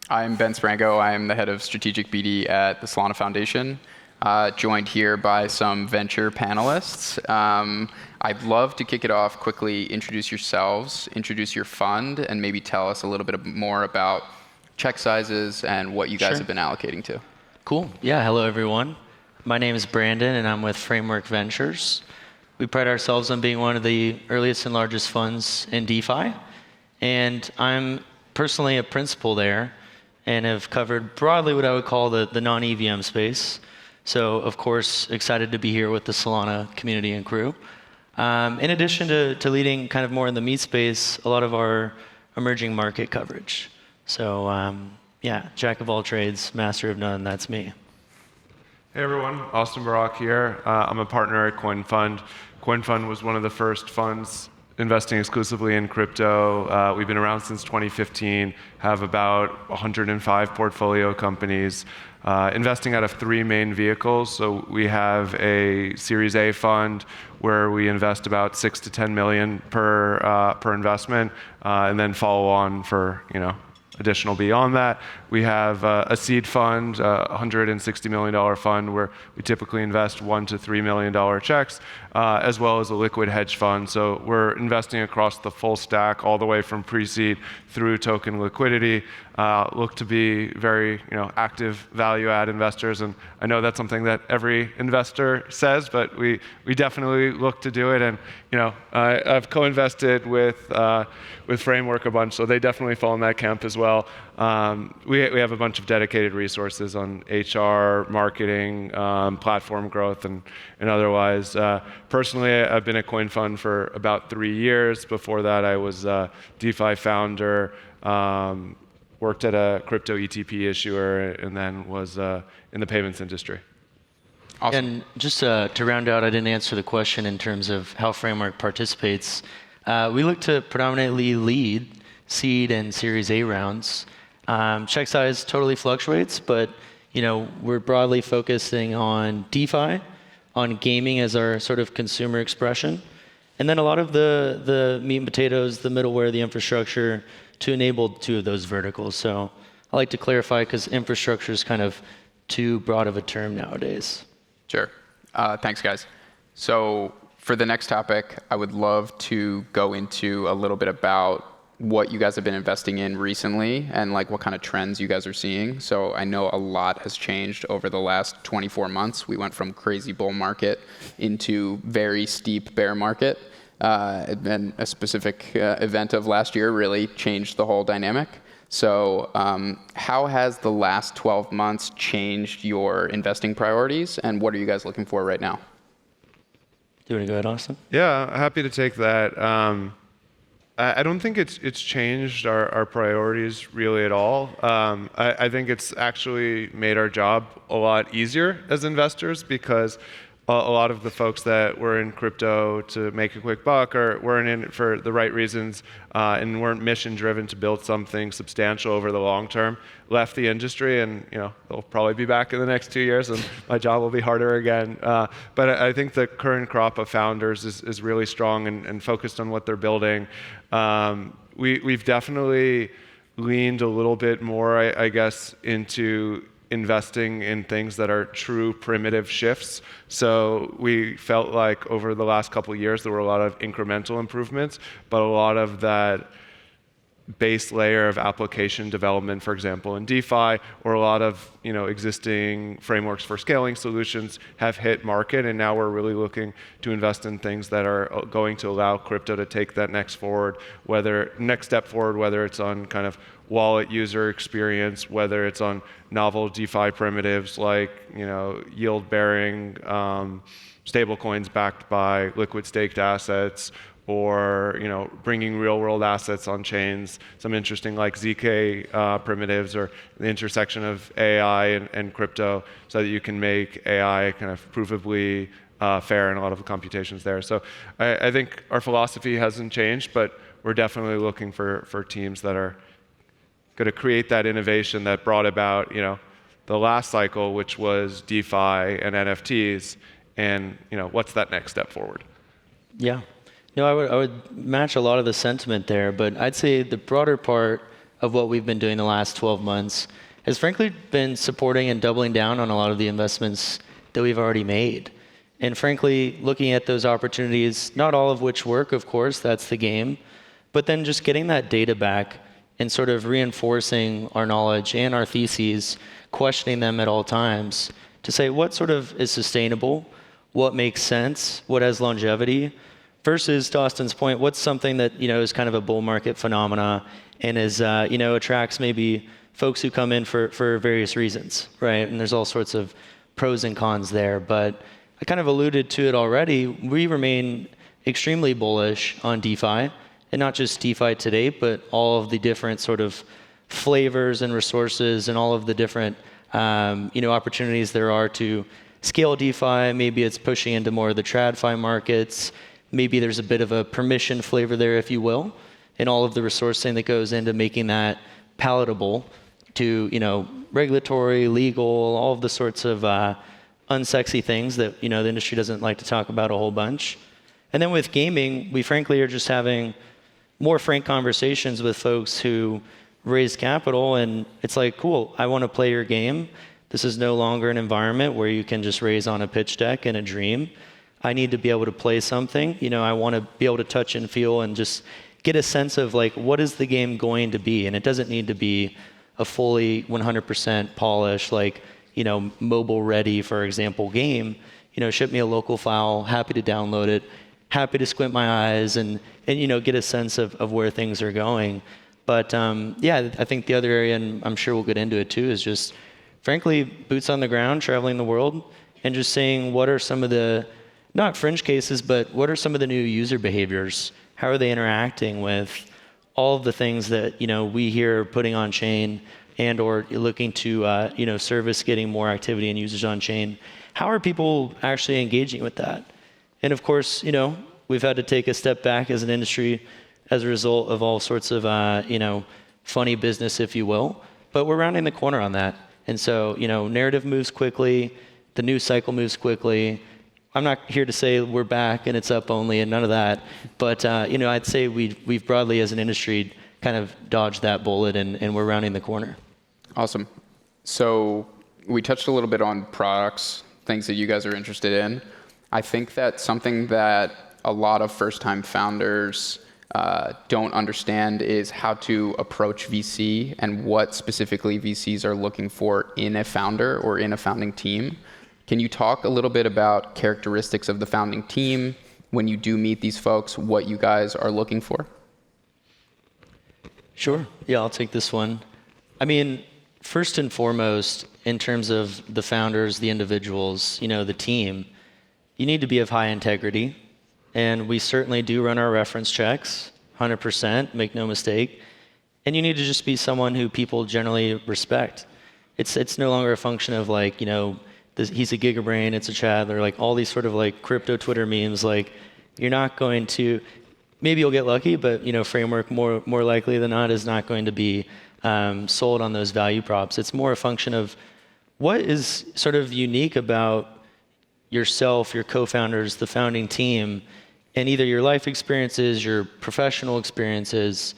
I'm Ben Sprango. I am the head of strategic BD at the Solana Foundation, joined here by some venture panelists. I'd love to kick it off quickly, introduce yourselves, introduce your fund, and maybe tell us a little bit more about check sizes and what you guys have been allocating to. Cool. Yeah, hello everyone. My name is Brandon and I'm with Framework Ventures. We pride ourselves on being one of the earliest and largest funds in DeFi. And I'm personally a principal there and have covered broadly what I would call the non-EVM space. So of course, excited to be here with the Solana community and crew. In addition to leading kind of more in the meat space, a lot of our emerging market coverage. So yeah, jack of all trades, master of none, that's me. Hey everyone, Austin Barak here. I'm a partner at CoinFund. CoinFund was one of the first funds investing exclusively in crypto. We've been around since 2015, have about 105 portfolio companies, investing out of three main vehicles. So we have a Series A fund where we invest about 6 to 10 million per investment, and then follow on for additional beyond that. We have a seed fund, $160 million fund where we typically invest $1 to $3 million checks, as well as a liquid hedge fund. So we're investing across the full stack, all the way from pre-seed through token liquidity. Look to be very active value-add investors, and I know that's something that every investor says, but we definitely look to do it. And I've co-invested with Framework a bunch, so they definitely fall in that camp as well. We have a bunch of dedicated resources on HR, marketing, platform growth, and otherwise. Personally, I've been at CoinFund for about 3 years. Before that, I was a DeFi founder, worked at a crypto ETP issuer, and then was in the payments industry. Awesome. And just to round out, I didn't answer the question in terms of how Framework participates. We look to predominantly lead seed and Series A rounds. Check size totally fluctuates, but we're broadly focusing on DeFi, on gaming as our sort of consumer expression, and then a lot of the meat and potatoes, the middleware, the infrastructure to enable two of those verticals. So I like to clarify because infrastructure is kind of too broad of a term nowadays. Sure. Thanks, guys. So for the next topic, I would love to go into a little bit about what you guys have been investing in recently and like what kind of trends you guys are seeing. So I know a lot has changed over the last 24 months. We went from crazy bull market into very steep bear market. And a specific event of last year really changed the whole dynamic. So how has the last 12 months changed your investing priorities, and what are you guys looking for right now? Do you want to go ahead, Austin? Yeah, happy to take that. I don't think it's changed our priorities really at all. I think it's actually made our job a lot easier as investors, because a lot of the folks that were in crypto to make a quick buck or weren't in it for the right reasons and weren't mission driven to build something substantial over the long term left the industry, and they'll probably be back in the next 2 years and my job will be harder again. But I think the current crop of founders is really strong and focused on what they're building. We've definitely leaned a little bit more, I guess, into investing in things that are true primitive shifts. So we felt like over the last couple of years there were a lot of incremental improvements, but a lot of that base layer of application development, for example, in DeFi, or a lot of existing frameworks for scaling solutions have hit market, and now we're really looking to invest in things that are going to allow crypto to take that next step forward, whether it's on kind of wallet user experience, whether it's on novel DeFi primitives like yield-bearing stablecoins backed by liquid staked assets, or bringing real-world assets on chains, some interesting like ZK primitives, or the intersection of AI and crypto, so that you can make AI kind of provably fair in a lot of the computations there. So I think our philosophy hasn't changed, but we're definitely looking for teams that are going to create that innovation that brought about the last cycle, which was DeFi and NFTs, and what's that next step forward? Yeah. I would match a lot of the sentiment there, but I'd say the broader part of what we've been doing the last 12 months has frankly been supporting and doubling down on a lot of the investments that we've already made. And frankly, looking at those opportunities, not all of which work, of course, that's the game, but then just getting that data back and sort of reinforcing our knowledge and our theses, questioning them at all times to say what sort of is sustainable, what makes sense, what has longevity, versus, to Austin's point, what's something that is kind of a bull market phenomena and is attracts maybe folks who come in for various reasons, right? And there's all sorts of pros and cons there. But I kind of alluded to it already. We remain extremely bullish on DeFi, and not just DeFi today, but all of the different sort of flavors and resources and all of the different opportunities there are to scale DeFi. Maybe it's pushing into more of the TradFi markets. Maybe there's a bit of a permission flavor there, if you will, and all of the resourcing that goes into making that palatable to regulatory, legal, all of the sorts of unsexy things that the industry doesn't like to talk about a whole bunch. And then with gaming, we frankly are just having more frank conversations with folks who raise capital, and it's like, cool, I want to play your game. This is no longer an environment where you can just raise on a pitch deck and a dream. I need to be able to play something. I want to be able to touch and feel and just get a sense of like, what is the game going to be? And it doesn't need to be a fully 100% polished, mobile ready, for example, game. Ship me a local file, happy to download it, happy to squint my eyes and get a sense of where things are going. But I think the other area, and I'm sure we'll get into it too, is just frankly boots on the ground, traveling the world, and just seeing what are some of the, not fringe cases, but what are some of the new user behaviors? How are they interacting with all of the things that we here are putting on chain and or looking to service getting more activity and users on chain? How are people actually engaging with that? And of course, we've had to take a step back as an industry as a result of all sorts of funny business, if you will. But we're rounding the corner on that. And so narrative moves quickly, the news cycle moves quickly. I'm not here to say we're back and it's up only and none of that. But I'd say we've broadly as an industry kind of dodged that bullet and we're rounding the corner. Awesome. So we touched a little bit on products, things that you guys are interested in. I think that something that a lot of first-time founders don't understand is how to approach VC and what specifically VCs are looking for in a founder or in a founding team. Can you talk a little bit about characteristics of the founding team when you do meet these folks, what you guys are looking for? Sure. Yeah, I'll take this one. I mean, first and foremost, in terms of the founders, the individuals, the team, you need to be of high integrity. And we certainly do run our reference checks, 100%, make no mistake. And you need to just be someone who people generally respect. It's no longer a function of he's a gigabrain, it's a Chad, or all these sort of crypto Twitter memes. You're not going to, maybe you'll get lucky, but Framework more likely than not is not going to be sold on those value props. It's more a function of what is sort of unique about yourself, your co-founders, the founding team, and either your life experiences, your professional experiences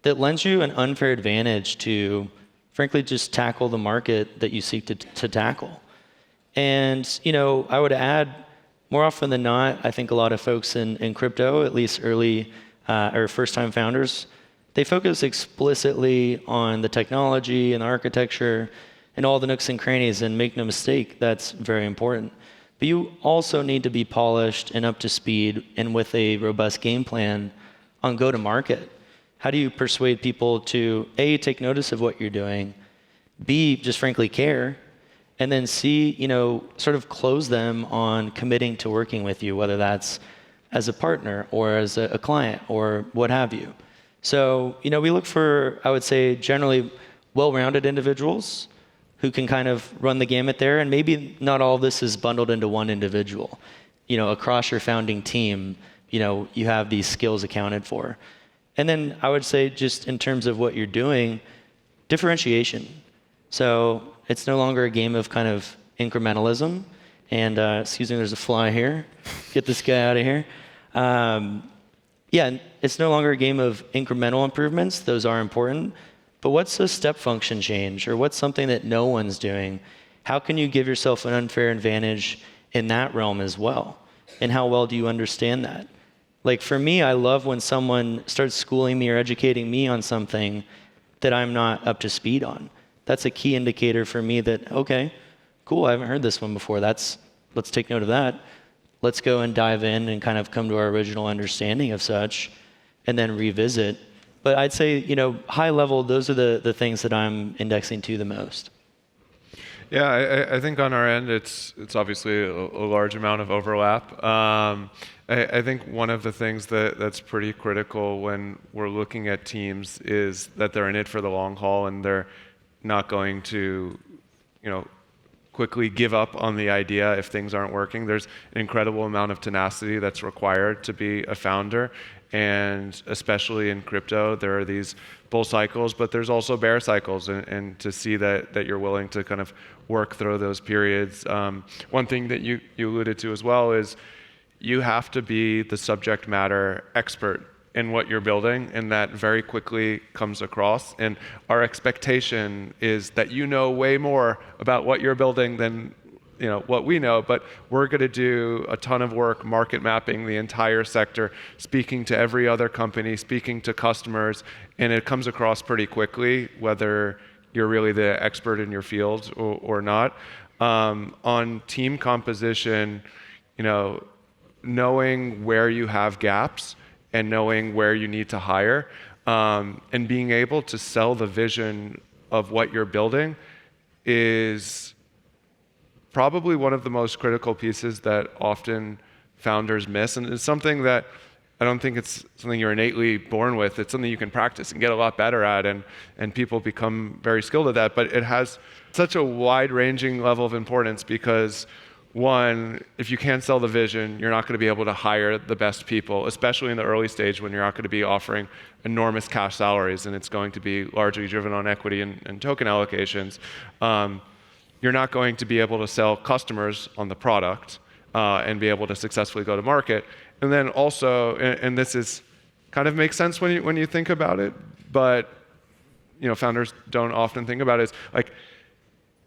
that lends you an unfair advantage to, frankly, just tackle the market that you seek to tackle. And, I would add, more often than not, I think a lot of folks in crypto, at least early or first-time founders, they focus explicitly on the technology and the architecture and all the nooks and crannies, and make no mistake, that's very important. But you also need to be polished and up to speed and with a robust game plan on go-to-market. How do you persuade people to, A, take notice of what you're doing, B, just frankly care, and then C, sort of close them on committing to working with you, whether that's as a partner or as a client or what have you. So, we look for, I would say, generally well-rounded individuals who can kind of run the gamut there, and maybe not all of this is bundled into one individual. Across your founding team, you have these skills accounted for. And then I would say, just in terms of what you're doing, differentiation. So it's no longer a game of kind of incrementalism. And excuse me, there's a fly here. Get this guy out of here. It's no longer a game of incremental improvements. Those are important. But what's a step function change, or what's something that no one's doing? How can you give yourself an unfair advantage in that realm as well? And how well do you understand that? Like for me, I love when someone starts schooling me or educating me on something that I'm not up to speed on. That's a key indicator for me that, okay, cool, I haven't heard this one before. Let's take note of that. Let's go and dive in and kind of come to our original understanding of such and then revisit. But I'd say, high level, those are the things that I'm indexing to the most. Yeah, I think on our end, it's obviously a large amount of overlap. I think one of the things that's pretty critical when we're looking at teams is that they're in it for the long haul and they're not going to, quickly give up on the idea if things aren't working. There's an incredible amount of tenacity that's required to be a founder. And especially in crypto, there are these bull cycles, but there's also bear cycles, and to see that you're willing to kind of work through those periods. One thing that you alluded to as well is you have to be the subject matter expert in what you're building, and that very quickly comes across. And our expectation is that you know way more about what you're building than what we know, but we're going to do a ton of work market mapping the entire sector, speaking to every other company, speaking to customers, and it comes across pretty quickly whether you're really the expert in your field or not. On team composition, knowing where you have gaps and knowing where you need to hire, and being able to sell the vision of what you're building is probably one of the most critical pieces that often founders miss. And it's something that I don't think it's something you're innately born with. It's something you can practice and get a lot better at, and people become very skilled at that. But it has such a wide-ranging level of importance because, one, if you can't sell the vision, you're not going to be able to hire the best people, especially in the early stage when you're not going to be offering enormous cash salaries and it's going to be largely driven on equity and token allocations. You're not going to be able to sell customers on the product and be able to successfully go to market. And then also, and this is kind of makes sense when you think about it, but founders don't often think about it, is like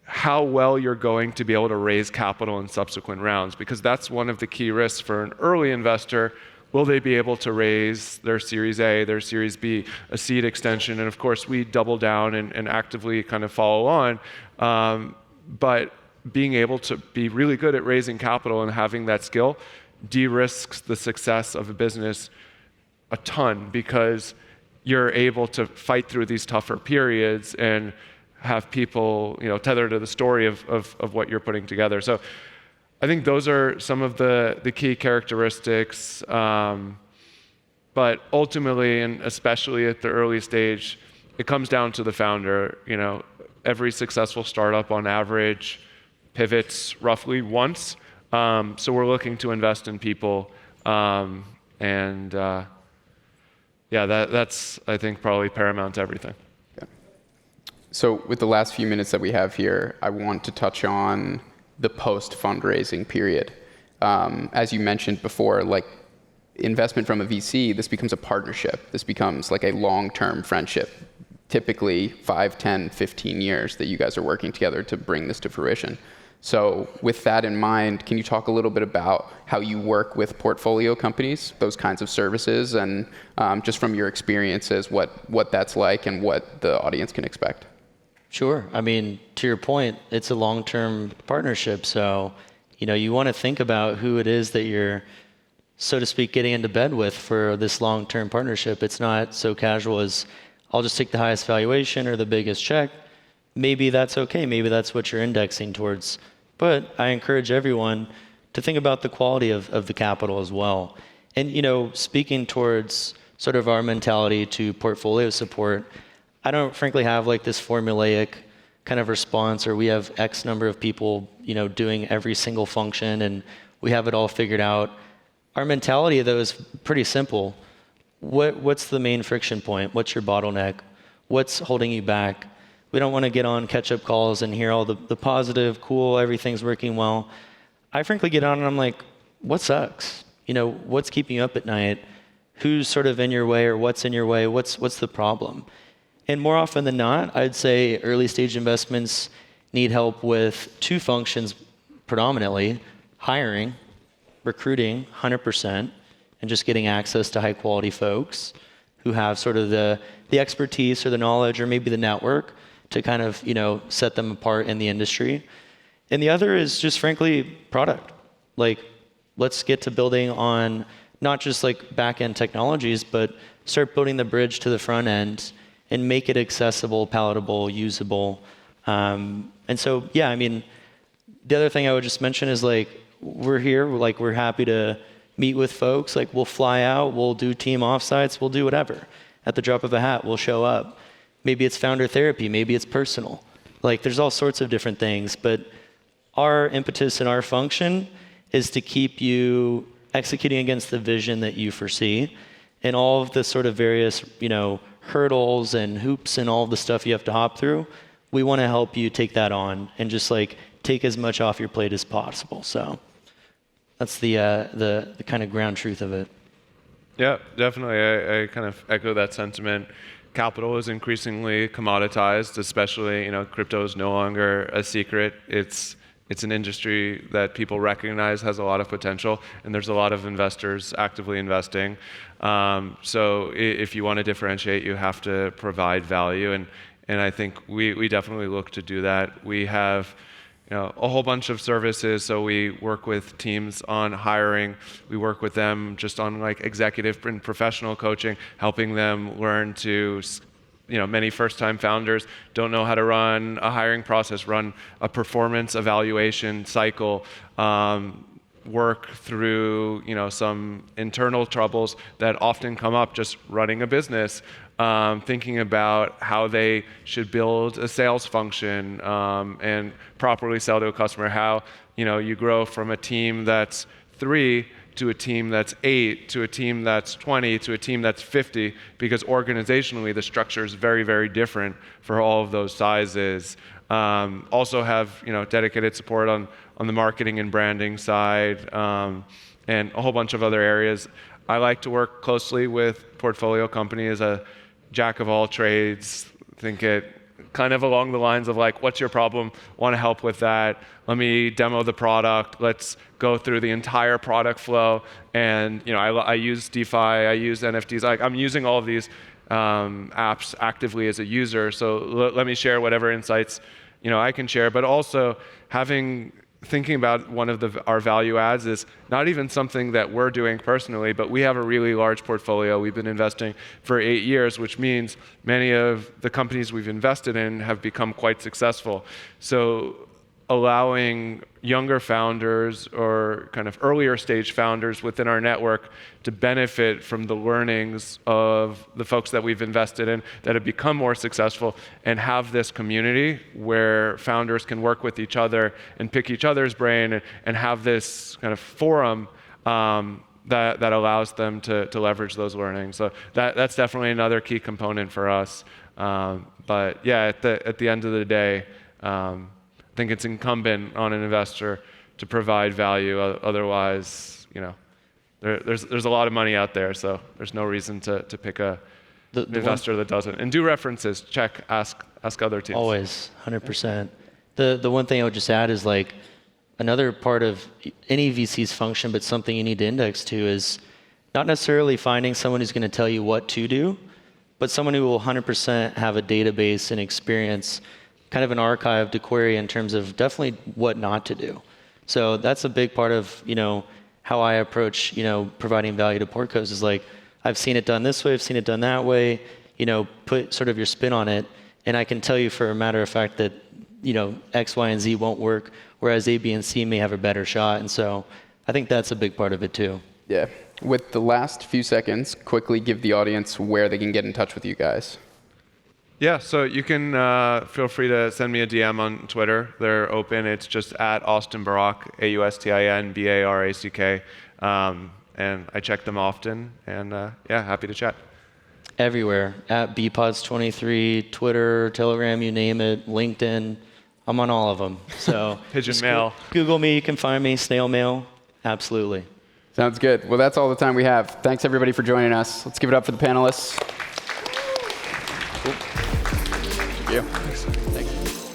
how well you're going to be able to raise capital in subsequent rounds, because that's one of the key risks for an early investor. Will they be able to raise their Series A, their Series B, a seed extension? And of course, we double down and actively kind of follow on. But being able to be really good at raising capital and having that skill de-risks the success of a business a ton, because you're able to fight through these tougher periods and have people tethered to the story of what you're putting together. So I think those are some of the key characteristics. But ultimately, and especially at the early stage, it comes down to the founder. Every successful startup on average pivots roughly once. So we're looking to invest in people. That's, I think, probably paramount to everything. Okay. So with the last few minutes that we have here, I want to touch on the post-fundraising period. As you mentioned before, like investment from a VC, this becomes a partnership. This becomes like a long-term friendship, typically 5, 10, 15 years that you guys are working together to bring this to fruition. So with that in mind, can you talk a little bit about how you work with portfolio companies, those kinds of services, and just from your experiences, what that's like and what the audience can expect? Sure. I mean, to your point, it's a long-term partnership. So, you want to think about who it is that you're, so to speak, getting into bed with for this long-term partnership. It's not so casual as I'll just take the highest valuation or the biggest check. Maybe that's okay. Maybe that's what you're indexing towards. But I encourage everyone to think about the quality of the capital as well. And, speaking towards sort of our mentality to portfolio support, I don't frankly have like this formulaic kind of response, or we have X number of people, doing every single function and we have it all figured out. Our mentality, though, is pretty simple. What's the main friction point? What's your bottleneck? What's holding you back? We don't want to get on catch-up calls and hear all the positive, cool, everything's working well. I frankly get on and I'm like, what sucks? What's keeping you up at night? Who's sort of in your way, or what's in your way? What's the problem? And more often than not, I'd say early stage investments need help with two functions predominantly: hiring, recruiting 100%, and just getting access to high quality folks who have sort of the expertise or the knowledge or maybe the network to kind of, set them apart in the industry. And the other is just frankly product. Like, let's get to building on not just like back-end technologies, but start building the bridge to the front end and make it accessible, palatable, usable. And so, yeah, I mean, the other thing I would just mention is like, we're here, we're happy to meet with folks. Like, we'll fly out, we'll do team offsites, we'll do whatever. At the drop of a hat, we'll show up. Maybe it's founder therapy, maybe it's personal. Like, there's all sorts of different things, but our impetus and our function is to keep you executing against the vision that you foresee, and all of the sort of various, hurdles and hoops and all of the stuff you have to hop through. We want to help you take that on and just like take as much off your plate as possible. So that's the kind of ground truth of it. Yeah, definitely. I kind of echo that sentiment. Capital is increasingly commoditized, especially, crypto is no longer a secret. It's an industry that people recognize has a lot of potential, and there's a lot of investors actively investing. So if you want to differentiate, you have to provide value, and I think we definitely look to do that. We have a whole bunch of services. So we work with teams on hiring. We work with them just on like executive and professional coaching, helping them learn to, many first-time founders don't know how to run a hiring process, run a performance evaluation cycle, work through, some internal troubles that often come up just running a business, thinking about how they should build a sales function and properly sell to a customer, how, you grow from a team that's 3 to a team that's 8, to a team that's 20, to a team that's 50, because organizationally the structure is very, very different for all of those sizes. Also have dedicated support on the marketing and branding side, and a whole bunch of other areas. I like to work closely with portfolio companies, a jack of all trades. Think it kind of along the lines of like, what's your problem? Want to help with that? Let me demo the product. Let's go through the entire product flow. And I use DeFi, I use NFTs. Like, I'm using all of these apps actively as a user. So let me share whatever insights I can share. But also thinking about one of our value adds is not even something that we're doing personally, but we have a really large portfolio. We've been investing for 8 years, which means many of the companies we've invested in have become quite successful. So allowing younger founders or kind of earlier stage founders within our network to benefit from the learnings of the folks that we've invested in that have become more successful, and have this community where founders can work with each other and pick each other's brain and have this kind of forum that allows them to leverage those learnings. So that's definitely another key component for us. But yeah, at the end of the day, I think it's incumbent on an investor to provide value. Otherwise, there's a lot of money out there, so there's no reason to pick an investor that doesn't. And do references, check, ask other teams. Always, 100%. The one thing I would just add is like another part of any VC's function, but something you need to index to, is not necessarily finding someone who's going to tell you what to do, but someone who will 100% have a database and experience, kind of an archive to query in terms of definitely what not to do. So that's a big part of, how I approach, providing value to portcos is like, I've seen it done this way, I've seen it done that way, put sort of your spin on it. And I can tell you for a matter of fact that, X, Y, and Z won't work, whereas A, B, and C may have a better shot. And so I think that's a big part of it too. Yeah. With the last few seconds, quickly give the audience where they can get in touch with you guys. Yeah, so you can feel free to send me a DM on Twitter. They're open. It's just at Austin Barack, AustinBarack. And I check them often. And happy to chat. Everywhere. At BPods23, Twitter, Telegram, you name it, LinkedIn. I'm on all of them. So Pigeon mail. Google me, you can find me, snail mail. Absolutely. Sounds good. Well, that's all the time we have. Thanks, everybody, for joining us. Let's give it up for the panelists. Cool. you. Thank you.